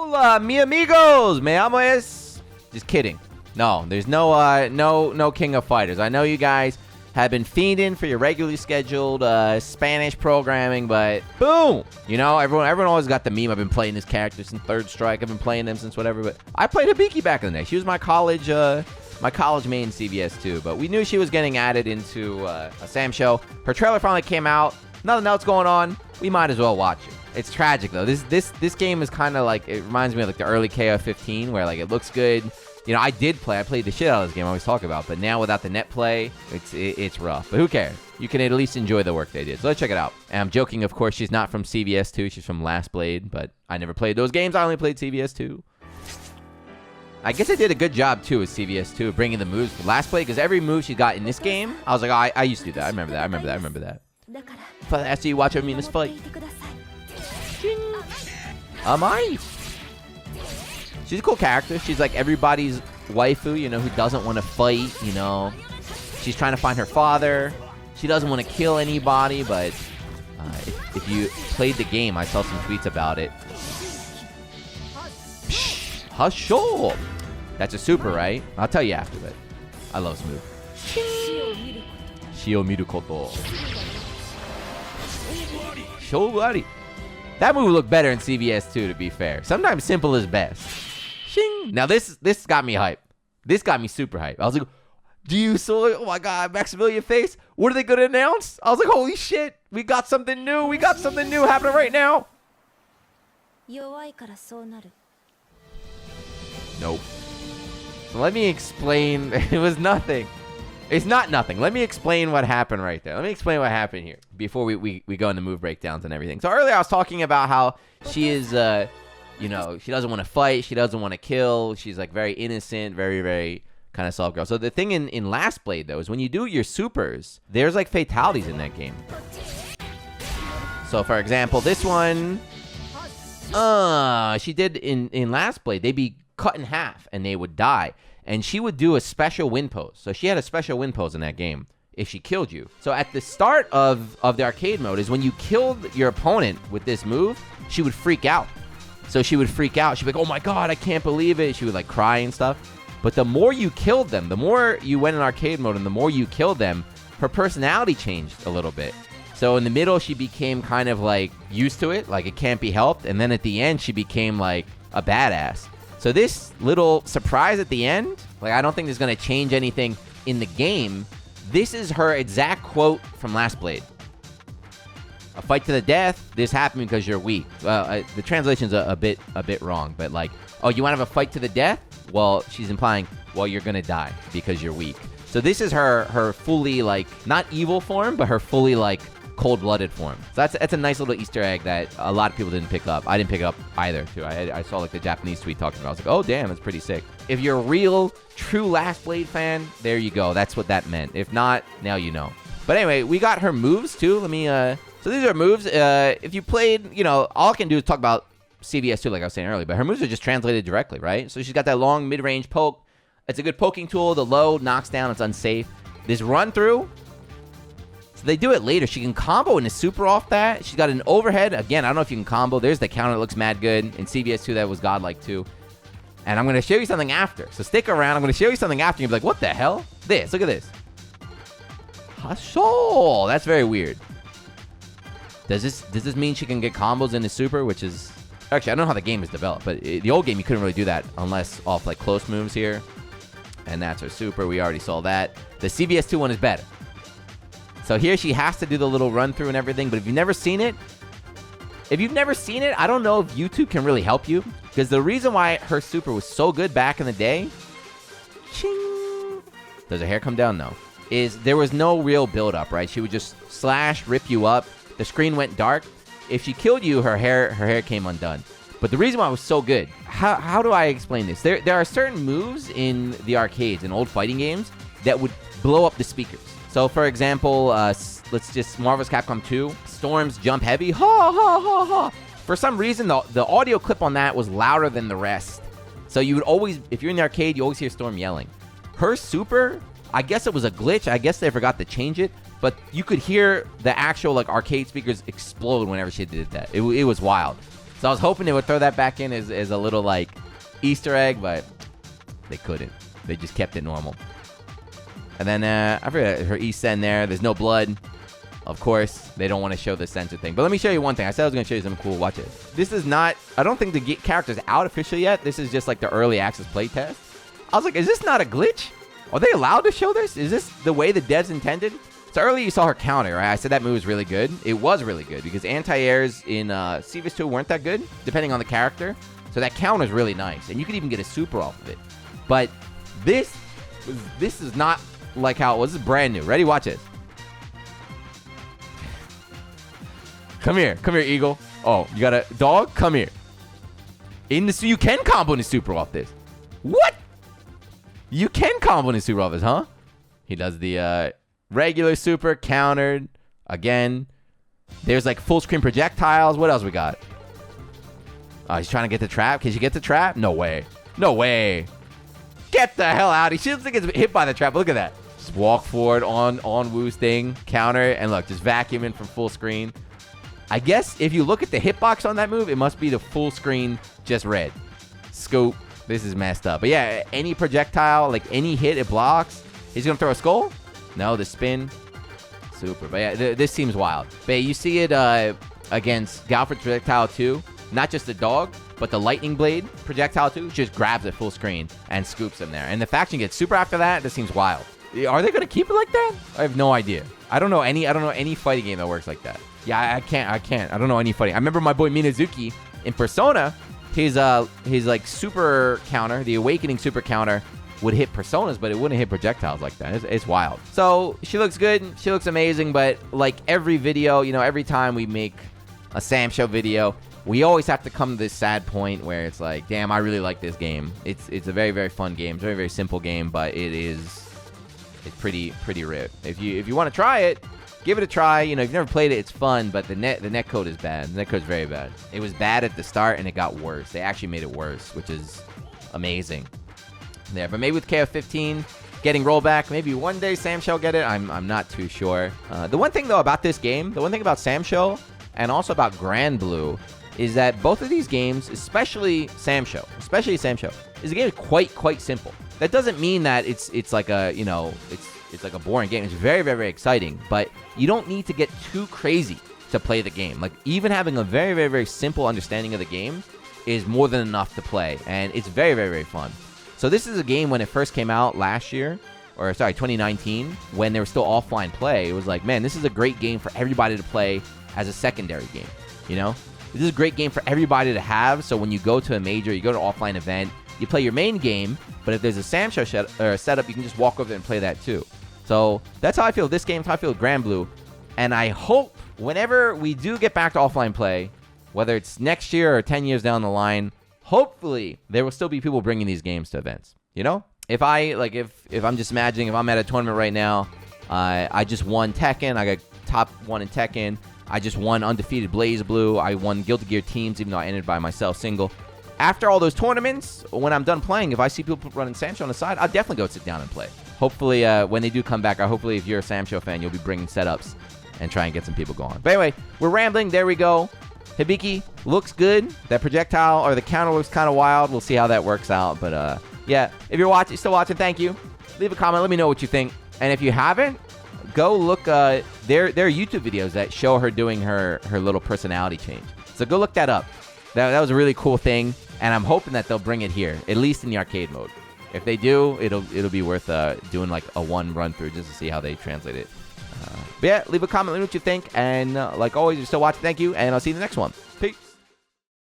Hola, mi amigos. Me amo es. Just kidding. No, there's no King of Fighters. I know you guys have been fiending for your regularly scheduled Spanish programming, but boom! You know, everyone always got the meme. I've been playing this character since Third Strike. I've been playing them since whatever, but I played Hibiki back in the day. She was my college main CVS too, but we knew she was getting added into a Sam show. Her trailer finally came out. Nothing else going on. We might as well watch it. It's tragic though. This game is kind of like, it reminds me of like the early KO15 where like it looks good. You know, I played the shit out of this game I always talk about, but now without the net play, it's rough. But who cares? You can at least enjoy the work they did. So let's check it out. And I'm joking, of course, she's not from CVS 2, she's from Last Blade, but I never played those games. I only played CVS 2. I guess I did a good job too with CVS 2 bringing the moves for Last Blade, because every move she got in this game, I was like, oh, I used to do that. I remember that. But after you watch me in this fight. Am I? She's a cool character. She's like everybody's waifu, you know, who doesn't want to fight, you know. She's trying to find her father. She doesn't want to kill anybody, but if you played the game, I saw some tweets about it. Husho! That's a super, right? I'll tell you after, but I love this move. Shio miru koto. Shobari. That move looked better in CVS 2, to be fair. Sometimes simple is best. Shing. Now this got me hype. This got me super hype. I was like, do you saw it? Oh my god, Maximilian face. What are they gonna announce? I was like, holy shit, we got something new. We got something new happening right now. Nope. So let me explain. It was nothing. It's not nothing. Let me explain what happened right there. Let me explain what happened here before we go into move breakdowns and everything. So earlier I was talking about how she is, you know, she doesn't want to fight. She doesn't want to kill. She's like very innocent, very, very kind of soft girl. So the thing in Last Blade, though, is when you do your supers, there's like fatalities in that game. So for example, this one, she did in Last Blade, they'd be cut in half and they would die. And she would do a special win pose. So she had a special win pose in that game if she killed you. So at the start of the arcade mode is when you killed your opponent with this move, she would freak out. So she would freak out. She'd be like, oh my god, I can't believe it. She would like cry and stuff. But the more you killed them, the more you went in arcade mode and the more you killed them, her personality changed a little bit. So in the middle, she became kind of like used to it, like it can't be helped. And then at the end, she became like a badass. So this little surprise at the end, like I don't think there's going to change anything in the game. This is her exact quote from Last Blade. A fight to the death. This happened because you're weak. Well, the translation's a bit wrong, but like, oh, you want to have a fight to the death? Well, she's implying, well, you're going to die because you're weak. So this is her fully like, not evil form, but her fully like cold-blooded form. So that's a nice little Easter egg that a lot of people didn't pick up. I didn't pick up either, too. I saw like the Japanese tweet talking about it. I was like, oh, damn, that's pretty sick. If you're a real, true Last Blade fan, there you go. That's what that meant. If not, now you know. But anyway, we got her moves, too. Let me, so these are moves. If you played, you know, all I can do is talk about CVS 2, like I was saying earlier, but her moves are just translated directly, right? So she's got that long mid-range poke. It's a good poking tool. The low knocks down. It's unsafe. This run-through, they do it later. She can combo in a super off that. She's got an overhead. Again, I don't know if you can combo. There's the counter that looks mad good. In CVS 2, that was godlike too. And I'm going to show you something after. So stick around. I'm going to show you something after. You'll be like, what the hell? This. Look at this. Hustle. That's very weird. Does this mean she can get combos in the super, which is... Actually, I don't know how the game is developed, but the old game, you couldn't really do that unless off like close moves here. And that's her super. We already saw that. The CVS 2 one is better. So here she has to do the little run through and everything, but if you've never seen it, I don't know if YouTube can really help you, because the reason why her super was so good back in the day, ching, does her hair come down? No. Is there was no real build up, right? She would just slash, rip you up. The screen went dark. If she killed you, her hair came undone. But the reason why it was so good, how do I explain this? There are certain moves in the arcades, in old fighting games, that would blow up the speakers. So, for example, let's just Marvel's Capcom 2, Storm's Jump Heavy, ha, ha, ha, ha. For some reason, the audio clip on that was louder than the rest. So you would always, if you're in the arcade, you always hear Storm yelling. Her super, I guess it was a glitch. I guess they forgot to change it. But you could hear the actual like arcade speakers explode whenever she did that. It was wild. So I was hoping they would throw that back in as a little, like, Easter egg, but they couldn't. They just kept it normal. And then, I forgot her East End there. There's no blood. Of course, they don't want to show the censor thing. But let me show you one thing. I said I was going to show you something cool. Watch it. This is not... I don't think the character's out officially yet. This is just like the early access playtest. I was like, is this not a glitch? Are they allowed to show this? Is this the way the devs intended? So earlier you saw her counter, right? I said that move was really good. It was really good because anti-airs in Seavis 2 weren't that good, depending on the character. So that counter is really nice. And you could even get a super off of it. But this is not like how it was. This is brand new. Ready? Watch it. Come here, Eagle. Oh, you got a dog? Come here. You can combo the super off this. What? You can combo the super off this, huh? He does the regular super, countered. Again. There's like full screen projectiles. What else we got? Oh, he's trying to get the trap. Can you get the trap? No way. No way. Get the hell out. He shouldn't think it's hit by the trap. Look at that. Just walk forward on Wu's thing. Counter. And look, just vacuum in from full screen. I guess if you look at the hitbox on that move, it must be the full screen, just red. Scoop. This is messed up. But yeah, any projectile, like any hit, it blocks. He's going to throw a skull? No, the spin. Super. But yeah, this seems wild. But yeah, you see it against Galford's projectile too. Not just the dog, but the lightning blade projectile too. Just grabs it full screen and scoops him there. And the faction gets super after that. This seems wild. Are they going to keep it like that? I have no idea. I don't know any fighting game that works like that. Yeah, I can't. I don't know any fighting. I remember my boy Minazuki in Persona, his like super counter, the awakening super counter, would hit personas, but it wouldn't hit projectiles like that. It's wild. So she looks good. She looks amazing, but like every video, every time we make a Sam Show video, we always have to come to this sad point where it's like, damn, I really like this game. It's a very, very fun game. It's a very, very simple game, but it's pretty rip. If you want to try it, give it a try. If you've never played it, it's fun, but the net code is bad. The net code is very bad. It was bad at the start, and it got worse. They actually made it worse, which is amazing. There, but maybe with KO15 getting rollback, maybe one day Sam Show get it. I'm not too sure. The one thing though about this game, the one thing about Sam Show, and also about Grand Blue, is that both of these games, especially Sam Show, is a game quite simple. That doesn't mean that it's like a it's like a boring game. It's very, very, very exciting, but you don't need to get too crazy to play the game. Like, even having a very, very, very simple understanding of the game is more than enough to play, and it's very, very, very fun. So this is a game when it first came out last year, 2019, when there was still offline play. It was like, man, this is a great game for everybody to play as a secondary game, This is a great game for everybody to have, so when you go to a major, you go to an offline event, you play your main game, but if there's a Sam Show setup, you can just walk over there and play that too. So that's how I feel with this game. That's how I feel with Grand Blue. And I hope whenever we do get back to offline play, whether it's next year or 10 years down the line, hopefully there will still be people bringing these games to events. If I'm just imagining, if I'm at a tournament right now, I just won Tekken. I got top 1 in Tekken. I just won undefeated Blaze Blue. I won Guilty Gear teams, even though I ended by myself single. After all those tournaments, when I'm done playing, if I see people running Sam Show on the side, I'll definitely go sit down and play. Hopefully, when they do come back, hopefully if you're a Sam Show fan, you'll be bringing setups and try and get some people going. But anyway, we're rambling. There we go. Hibiki looks good. That projectile or the counter looks kind of wild. We'll see how that works out. But yeah, if you're still watching, thank you. Leave a comment. Let me know what you think. And if you haven't, go look. There are YouTube videos that show her doing her little personality change. So go look that up. That was a really cool thing, and I'm hoping that they'll bring it here, at least in the arcade mode. If they do, it'll be worth doing like a one run through just to see how they translate it. But yeah, leave a comment, let me know what you think, and like always, you're still watching. Thank you, and I'll see you in the next one. Peace.